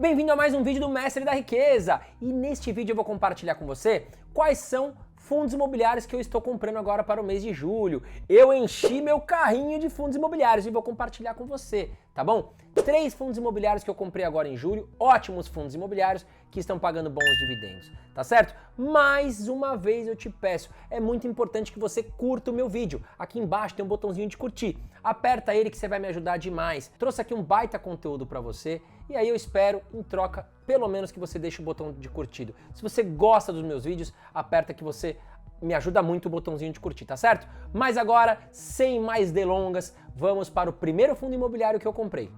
Bem-vindo a mais um vídeo do Mestre da Riqueza! E neste vídeo eu vou compartilhar com você quais são fundos imobiliários que eu estou comprando agora para o mês de julho. Eu enchi meu carrinho de fundos imobiliários e vou compartilhar com você, tá bom? 3 fundos imobiliários que eu comprei agora em julho, ótimos fundos imobiliários que estão pagando bons dividendos, tá certo? Mais uma vez eu te peço, é muito importante que você curta o meu vídeo. Aqui embaixo tem um botãozinho de curtir, aperta ele que você vai me ajudar demais. Trouxe aqui um baita conteúdo para você e aí eu espero, em troca, pelo menos que você deixe o botão de curtido. Se você gosta dos meus vídeos, aperta que você me ajuda muito o botãozinho de curtir, tá certo? Mas agora, sem mais delongas, vamos para o primeiro fundo imobiliário que eu comprei.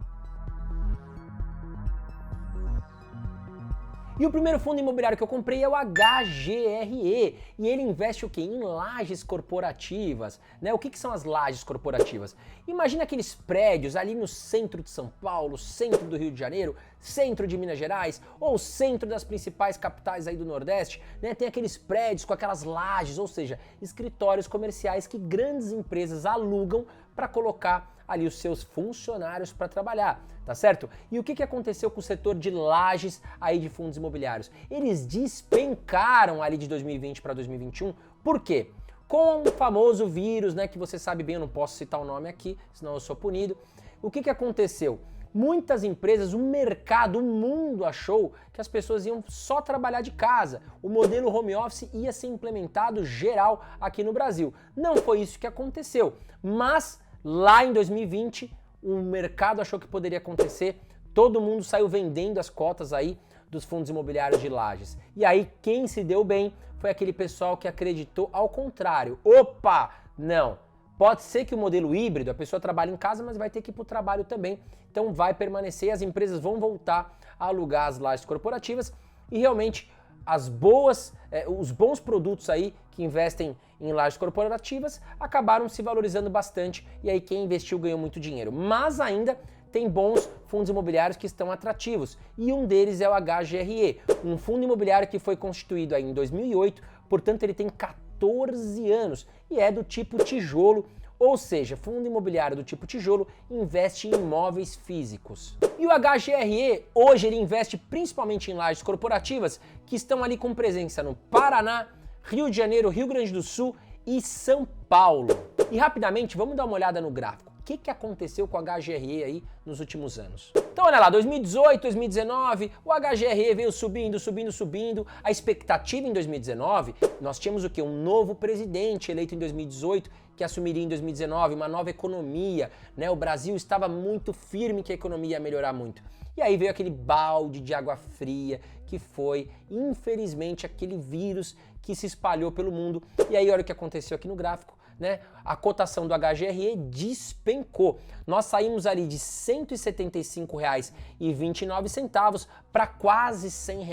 E o primeiro fundo imobiliário que eu comprei é o HGRE, e ele investe o quê? Em lajes corporativas, né? O que são as lajes corporativas? Imagina aqueles prédios ali no centro de São Paulo, centro do Rio de Janeiro, centro de Minas Gerais, ou centro das principais capitais aí do Nordeste, né? Tem aqueles prédios com aquelas lajes, ou seja, escritórios comerciais que grandes empresas alugam para colocar ali os seus funcionários para trabalhar, tá certo? E o que aconteceu com o setor de lajes aí de fundos imobiliários? Eles despencaram ali de 2020 para 2021, por quê? Com o famoso vírus, né, que você sabe bem, eu não posso citar o nome aqui, senão eu sou punido. O que aconteceu? Muitas empresas, o mercado, o mundo achou que as pessoas iam só trabalhar de casa. O modelo home office ia ser implementado geral aqui no Brasil. Não foi isso que aconteceu, mas lá em 2020, o mercado achou que poderia acontecer, todo mundo saiu vendendo as cotas aí dos fundos imobiliários de lajes. E aí quem se deu bem foi aquele pessoal que acreditou ao contrário. Opa, não, pode ser que o modelo híbrido, a pessoa trabalha em casa, mas vai ter que ir para o trabalho também, então vai permanecer, as empresas vão voltar a alugar as lajes corporativas e realmente os bons produtos aí que investem em lajes corporativas acabaram se valorizando bastante e aí quem investiu ganhou muito dinheiro. Mas ainda tem bons fundos imobiliários que estão atrativos e um deles é o HGRE, um fundo imobiliário que foi constituído aí em 2008, portanto ele tem 14 anos e é do tipo tijolo, ou seja, fundo imobiliário do tipo tijolo investe em imóveis físicos. E o HGRE, hoje ele investe principalmente em lajes corporativas que estão ali com presença no Paraná, Rio de Janeiro, Rio Grande do Sul e São Paulo. E rapidamente, vamos dar uma olhada no gráfico. O que aconteceu com o HGRE aí nos últimos anos? Então olha lá, 2018, 2019, o HGRE veio subindo. A expectativa em 2019, nós tínhamos o quê? Um novo presidente eleito em 2018, que assumiria em 2019, uma nova economia, né? O Brasil estava muito firme que a economia ia melhorar muito. E aí veio aquele balde de água fria, que foi, infelizmente, aquele vírus que se espalhou pelo mundo. E aí olha o que aconteceu aqui no gráfico, né? A cotação do HGRE despencou. Nós saímos ali de R$ 175,29 para quase R$ 100.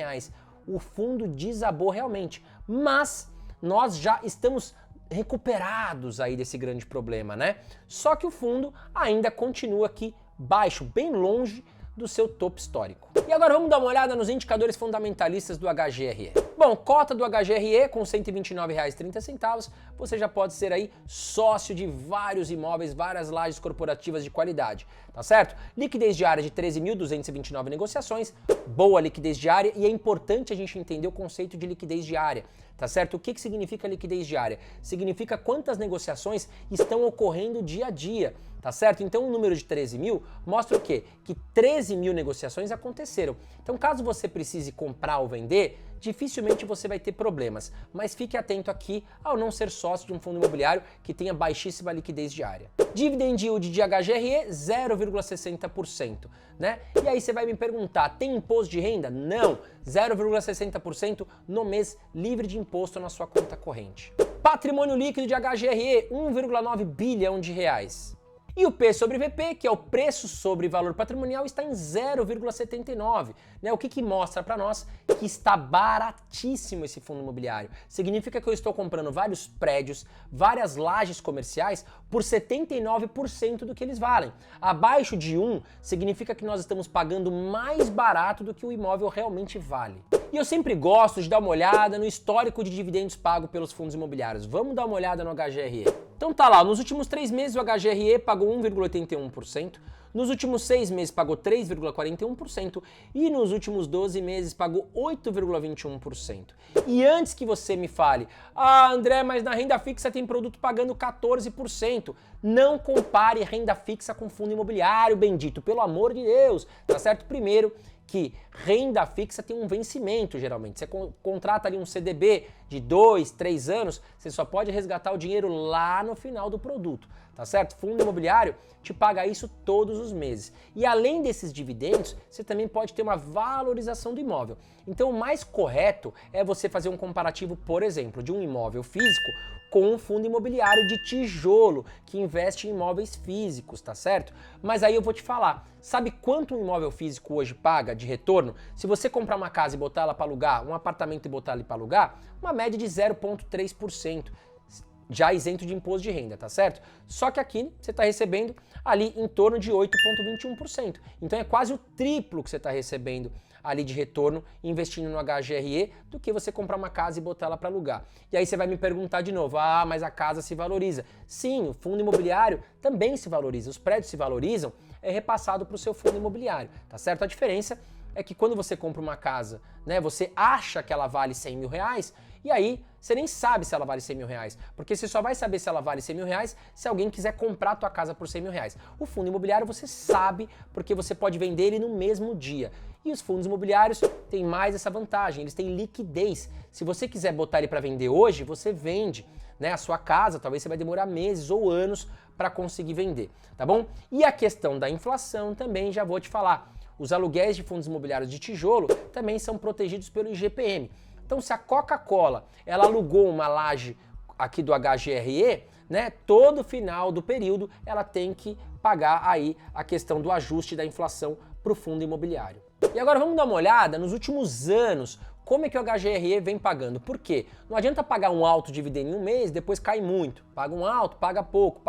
O fundo desabou realmente, mas nós já estamos recuperados aí desse grande problema, né? Só que o fundo ainda continua aqui baixo, bem longe do seu topo histórico. E agora vamos dar uma olhada nos indicadores fundamentalistas do HGRE. Bom, cota do HGRE com R$ 129,30, você já pode ser aí sócio de vários imóveis, várias lajes corporativas de qualidade, tá certo? Liquidez diária de 13.229 negociações, boa liquidez diária e é importante a gente entender o conceito de liquidez diária, tá certo? O que significa liquidez diária? Significa quantas negociações estão ocorrendo dia a dia, tá certo? Então o número de 13 mil mostra o quê? Que 13 mil negociações aconteceram. Então caso você precise comprar ou vender, dificilmente você vai ter problemas, mas fique atento aqui ao não ser sócio de um fundo imobiliário que tenha baixíssima liquidez diária. Dividend yield de HGRE 0,60%, né? E aí você vai me perguntar, tem imposto de renda? Não, 0,60% no mês livre de imposto na sua conta corrente. Patrimônio líquido de HGRE, 1,9 bilhão de reais. E o P sobre VP, que é o preço sobre valor patrimonial, está em 0,79, né? O que mostra para nós que está baratíssimo esse fundo imobiliário. Significa que eu estou comprando vários prédios, várias lajes comerciais por 79% do que eles valem. Abaixo de 1 significa que nós estamos pagando mais barato do que o imóvel realmente vale. E eu sempre gosto de dar uma olhada no histórico de dividendos pagos pelos fundos imobiliários. Vamos dar uma olhada no HGRE. Então tá lá, nos últimos 3 meses o HGRE pagou 1,81%, Nos últimos 6 meses pagou 3,41% e nos últimos 12 meses pagou 8,21%. E antes que você me fale, André, mas na renda fixa tem produto pagando 14%. Não compare renda fixa com fundo imobiliário, bendito, pelo amor de Deus, tá certo? Primeiro, que renda fixa tem um vencimento, geralmente. Você contrata ali um CDB de 2, 3 anos, você só pode resgatar o dinheiro lá no final do produto, tá certo? Fundo imobiliário te paga isso todos os meses. E além desses dividendos, você também pode ter uma valorização do imóvel. Então o mais correto é você fazer um comparativo, por exemplo, de um imóvel físico com um fundo imobiliário de tijolo, que investe em imóveis físicos, tá certo? Mas aí eu vou te falar, sabe quanto um imóvel físico hoje paga de retorno? Se você comprar uma casa e botar ela para alugar, um apartamento e botar ele para alugar, uma média de 0,3%, já isento de imposto de renda, tá certo? Só que aqui você está recebendo ali em torno de 8,21%. Então é quase o triplo que você está recebendo ali de retorno investindo no HGRE do que você comprar uma casa e botar ela para alugar. E aí você vai me perguntar de novo, mas a casa se valoriza. Sim, o fundo imobiliário também se valoriza, os prédios se valorizam, é repassado para o seu fundo imobiliário, tá certo? A diferença é que quando você compra uma casa, né, você acha que ela vale 100 mil reais, e aí você nem sabe se ela vale 100 mil reais, porque você só vai saber se ela vale 100 mil reais se alguém quiser comprar a tua casa por 100 mil reais. O fundo imobiliário você sabe porque você pode vender ele no mesmo dia. E os fundos imobiliários têm mais essa vantagem, eles têm liquidez. Se você quiser botar ele para vender hoje, você vende, né? A sua casa, talvez você vai demorar meses ou anos para conseguir vender, tá bom? E a questão da inflação também já vou te falar. Os aluguéis de fundos imobiliários de tijolo também são protegidos pelo IGPM. Então, se a Coca-Cola ela alugou uma laje aqui do HGRE, né, todo final do período ela tem que pagar aí a questão do ajuste da inflação para o fundo imobiliário. E agora vamos dar uma olhada nos últimos anos, como é que o HGRE vem pagando. Por quê? Não adianta pagar um alto dividendo em um mês, depois cai muito. Paga um alto, paga pouco,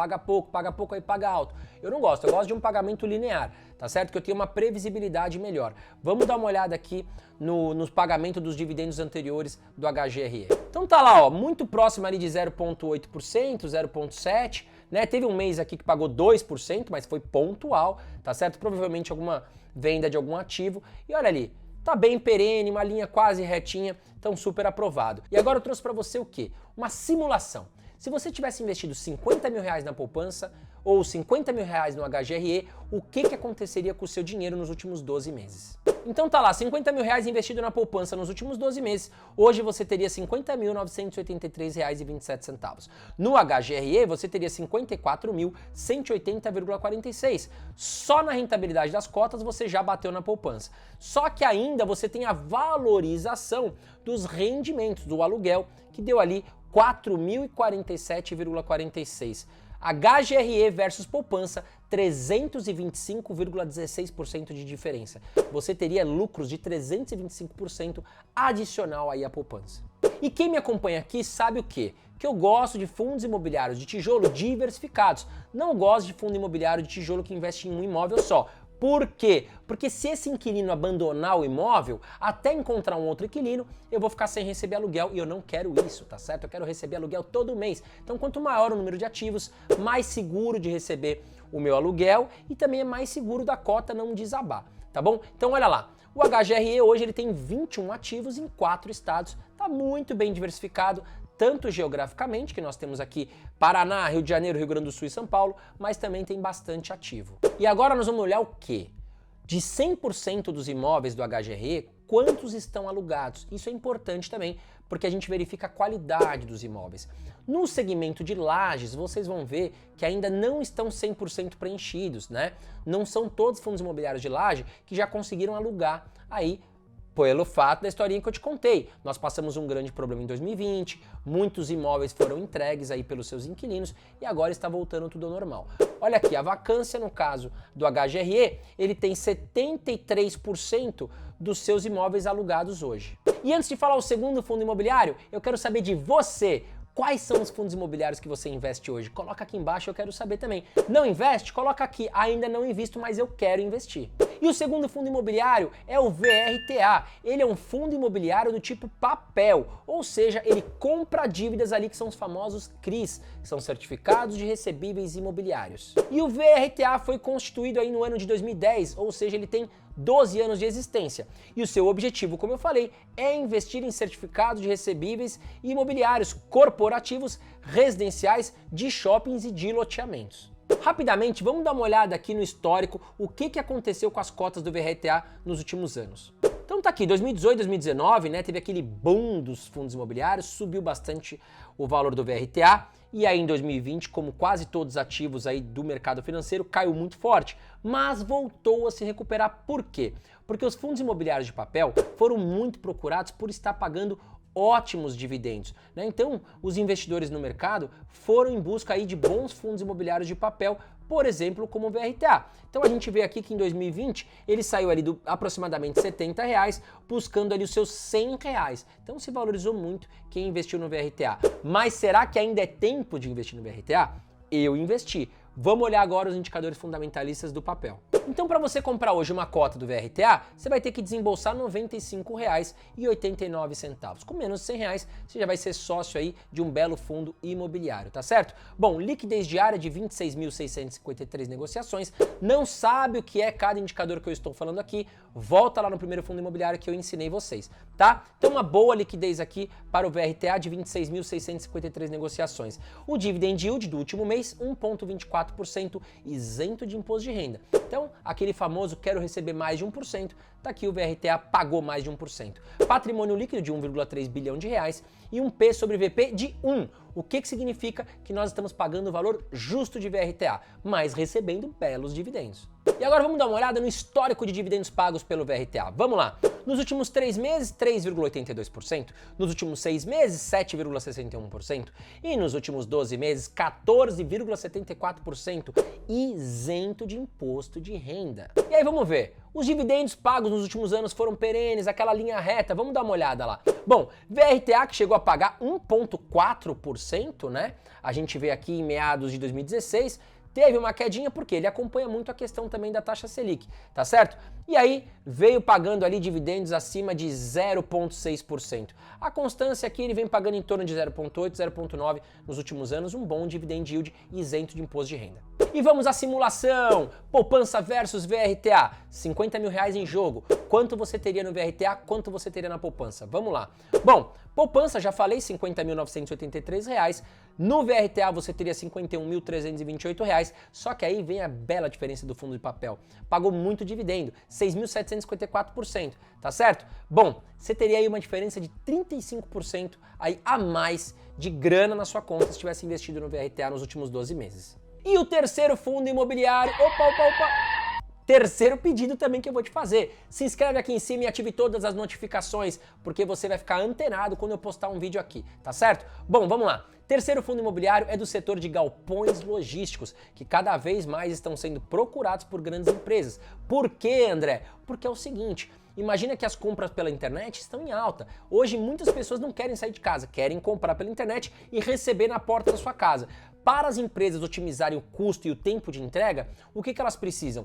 aí paga alto. Eu não gosto, eu gosto de um pagamento linear, tá certo? Que eu tenho uma previsibilidade melhor. Vamos dar uma olhada aqui nos pagamentos dos dividendos anteriores do HGRE. Então tá lá, ó, muito próximo ali de 0,8%, 0,7%, né? Teve um mês aqui que pagou 2%, mas foi pontual, tá certo? Provavelmente alguma venda de algum ativo. E olha ali, tá bem perene, uma linha quase retinha, então super aprovado. E agora eu trouxe para você o quê? Uma simulação. Se você tivesse investido 50 mil reais na poupança ou 50 mil reais no HGRE, o que aconteceria com o seu dinheiro nos últimos 12 meses? Então tá lá, 50 mil reais investido na poupança nos últimos 12 meses, hoje você teria 50.983 reais e 27 centavos. No HGRE você teria 54.180,46. Só na rentabilidade das cotas você já bateu na poupança. Só que ainda você tem a valorização dos rendimentos do aluguel, que deu ali 4.047,46. HGRE versus poupança, 325,16% de diferença. Você teria lucros de 325% adicional aí à poupança. E quem me acompanha aqui sabe o quê? Que eu gosto de fundos imobiliários de tijolo diversificados. Não gosto de fundo imobiliário de tijolo que investe em um imóvel só. Por quê? Porque se esse inquilino abandonar o imóvel, até encontrar um outro inquilino, eu vou ficar sem receber aluguel e eu não quero isso, tá certo? Eu quero receber aluguel todo mês. Então, quanto maior o número de ativos, mais seguro de receber o meu aluguel e também é mais seguro da cota não desabar, tá bom? Então, olha lá. O HGRE hoje ele tem 21 ativos em 4 estados, tá muito bem diversificado, tanto geograficamente, que nós temos aqui Paraná, Rio de Janeiro, Rio Grande do Sul e São Paulo, mas também tem bastante ativo. E agora nós vamos olhar o quê? De 100% dos imóveis do HGRE, quantos estão alugados? Isso é importante também, porque a gente verifica a qualidade dos imóveis. No segmento de lajes, vocês vão ver que ainda não estão 100% preenchidos, né? Não são todos os fundos imobiliários de laje que já conseguiram alugar aí, pelo fato da historinha que eu te contei. Nós passamos um grande problema em 2020, muitos imóveis foram entregues aí pelos seus inquilinos e agora está voltando tudo ao normal. Olha aqui, a vacância no caso do HGRE, ele tem 73% dos seus imóveis alugados hoje. E antes de falar o segundo fundo imobiliário, eu quero saber de você. Quais são os fundos imobiliários que você investe hoje? Coloca aqui embaixo, eu quero saber também. Não investe? Coloca aqui, ainda não invisto, mas eu quero investir. E o segundo fundo imobiliário é o VRTA. Ele é um fundo imobiliário do tipo papel, ou seja, ele compra dívidas ali que são os famosos CRIs, que são certificados de recebíveis imobiliários. E o VRTA foi constituído aí no ano de 2010, ou seja, ele tem 12 anos de existência. E o seu objetivo, como eu falei, é investir em certificados de recebíveis imobiliários corporativos, residenciais, de shoppings e de loteamentos. Rapidamente, vamos dar uma olhada aqui no histórico, o que aconteceu com as cotas do VRTA nos últimos anos. Então tá aqui, 2018, 2019, né, teve aquele boom dos fundos imobiliários, subiu bastante o valor do VRTA, e aí em 2020, como quase todos os ativos aí do mercado financeiro, caiu muito forte, mas voltou a se recuperar. Por quê? Porque os fundos imobiliários de papel foram muito procurados por estar pagando ótimos dividendos, né? Então, os investidores no mercado foram em busca aí de bons fundos imobiliários de papel, por exemplo, como o VRTA. Então a gente vê aqui que em 2020 ele saiu ali do aproximadamente R$70, buscando ali os seus R$100. Então se valorizou muito quem investiu no VRTA. Mas será que ainda é tempo de investir no VRTA? Eu investi. Vamos olhar agora os indicadores fundamentalistas do papel. Então, para você comprar hoje uma cota do VRTA, você vai ter que desembolsar R$ 95,89. Com menos de R$100, você já vai ser sócio aí de um belo fundo imobiliário, tá certo? Bom, liquidez diária de 26.653 negociações. Não sabe o que é cada indicador que eu estou falando aqui? Volta lá no primeiro fundo imobiliário que eu ensinei vocês, tá? Então, uma boa liquidez aqui para o VRTA de 26.653 negociações. O dividend yield do último mês, 1,24%, isento de imposto de renda. Então, aquele famoso quero receber mais de 1%, tá aqui o VRTA pagou mais de 1%. Patrimônio líquido de 1,3 bilhão de reais e um P sobre VP de 1. O que significa que nós estamos pagando o valor justo de VRTA, mas recebendo belos dividendos. E agora vamos dar uma olhada no histórico de dividendos pagos pelo VRTA. Vamos lá. Nos últimos 3 meses, 3,82%. Nos últimos 6 meses, 7,61%. E nos últimos 12 meses, 14,74%, isento de imposto de renda. E aí vamos ver. Os dividendos pagos nos últimos anos foram perenes, aquela linha reta. Vamos dar uma olhada lá. Bom, VRTA que chegou a pagar 1,4%, né? A gente vê aqui em meados de 2016, teve uma quedinha porque ele acompanha muito a questão também da taxa Selic, tá certo? E aí veio pagando ali dividendos acima de 0,6%. A constância aqui ele vem pagando em torno de 0,8, 0,9 nos últimos anos, um bom dividend yield isento de imposto de renda. E vamos à simulação, poupança versus VRTA, R$50 mil em jogo. Quanto você teria no VRTA, quanto você teria na poupança? Vamos lá. Bom, poupança, já falei, R$ 50.983. No VRTA você teria R$ 51.328, só que aí vem a bela diferença do fundo de papel. Pagou muito dividendo, 6.754%, tá certo? Bom, você teria aí uma diferença de 35% aí a mais de grana na sua conta se tivesse investido no VRTA nos últimos 12 meses. E o terceiro fundo imobiliário, terceiro pedido também que eu vou te fazer. Se inscreve aqui em cima e ative todas as notificações, porque você vai ficar antenado quando eu postar um vídeo aqui, tá certo? Bom, vamos lá. Terceiro fundo imobiliário é do setor de galpões logísticos, que cada vez mais estão sendo procurados por grandes empresas. Por quê, André? Porque é o seguinte, imagina que as compras pela internet estão em alta. Hoje muitas pessoas não querem sair de casa, querem comprar pela internet e receber na porta da sua casa. Para as empresas otimizarem o custo e o tempo de entrega, o que elas precisam?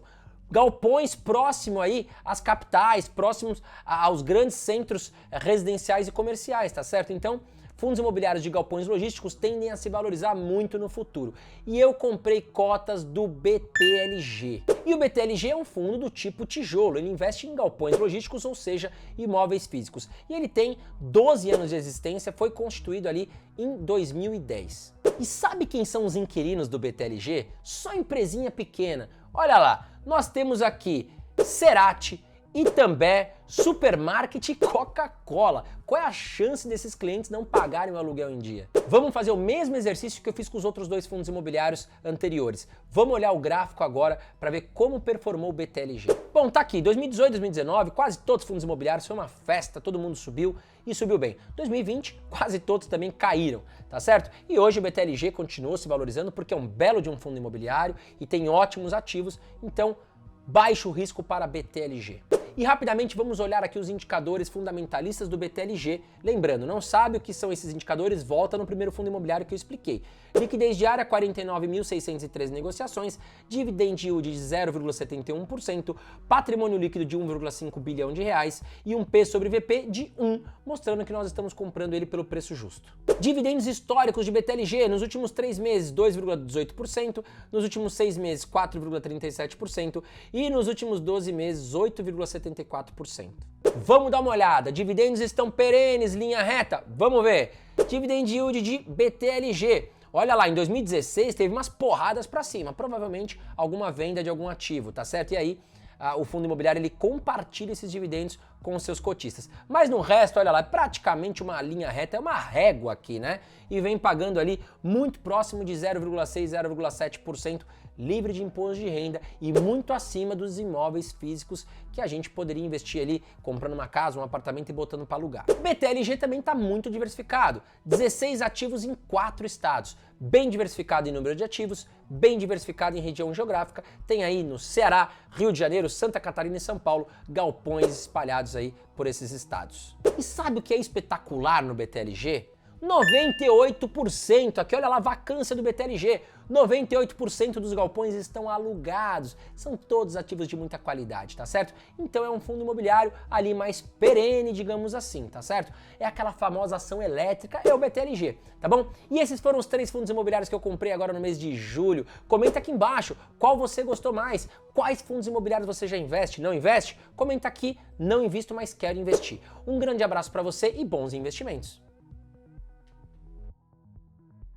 Galpões próximo aí às capitais, próximos aos grandes centros residenciais e comerciais, tá certo? Então, fundos imobiliários de galpões logísticos tendem a se valorizar muito no futuro. E eu comprei cotas do BTLG. E o BTLG é um fundo do tipo tijolo, ele investe em galpões logísticos, ou seja, imóveis físicos. E ele tem 12 anos de existência, foi constituído ali em 2010. E sabe quem são os inquilinos do BTLG? Só empresinha pequena. Olha lá, nós temos aqui Cerati, Itambé, Supermarket e Coca-Cola. Qual é a chance desses clientes não pagarem o aluguel em dia? Vamos fazer o mesmo exercício que eu fiz com os outros dois fundos imobiliários anteriores. Vamos olhar o gráfico agora para ver como performou o BTLG. Bom, tá aqui, 2018, 2019, quase todos os fundos imobiliários, foi uma festa, todo mundo subiu e subiu bem. 2020, quase todos também caíram, tá certo? E hoje o BTLG continuou se valorizando porque é um belo de um fundo imobiliário e tem ótimos ativos, então baixo risco para BTLG. E rapidamente vamos olhar aqui os indicadores fundamentalistas do BTLG. Lembrando, não sabe o que são esses indicadores? Volta no primeiro fundo imobiliário que eu expliquei. Liquidez diária, 49.613 negociações, dividend yield de 0,71%, patrimônio líquido de 1,5 bilhão de reais e um P sobre VP de 1, mostrando que nós estamos comprando ele pelo preço justo. Dividendos históricos de BTLG nos últimos 3 meses, 2,18%, nos últimos 6 meses, 4,37% e nos últimos 12 meses, 8,74%. Vamos dar uma olhada, dividendos estão perenes, linha reta, vamos ver. Dividend yield de BTLG. Olha lá, em 2016 teve umas porradas para cima, provavelmente alguma venda de algum ativo, tá certo? E aí o fundo imobiliário ele compartilha esses dividendos com os seus cotistas. Mas no resto, olha lá, é praticamente uma linha reta, é uma régua aqui, né? E vem pagando ali muito próximo de 0,6, 0,7% livre de imposto de renda e muito acima dos imóveis físicos que a gente poderia investir ali comprando uma casa, um apartamento e botando para alugar. O BTLG também está muito diversificado, 16 ativos em 4 estados, bem diversificado em número de ativos, bem diversificado em região geográfica, tem aí no Ceará, Rio de Janeiro, Santa Catarina e São Paulo, galpões espalhados aí por esses estados. E sabe o que é espetacular no BTLG? 98%, aqui olha lá, vacância do BTLG, 98% dos galpões estão alugados, são todos ativos de muita qualidade, tá certo? Então é um fundo imobiliário ali mais perene, digamos assim, tá certo? É aquela famosa ação elétrica, é o BTLG, tá bom? E esses foram os 3 fundos imobiliários que eu comprei agora no mês de julho. Comenta aqui embaixo qual você gostou mais, quais fundos imobiliários você já investe, não investe? Comenta aqui, não invisto, mas quero investir. Um grande abraço para você e bons investimentos!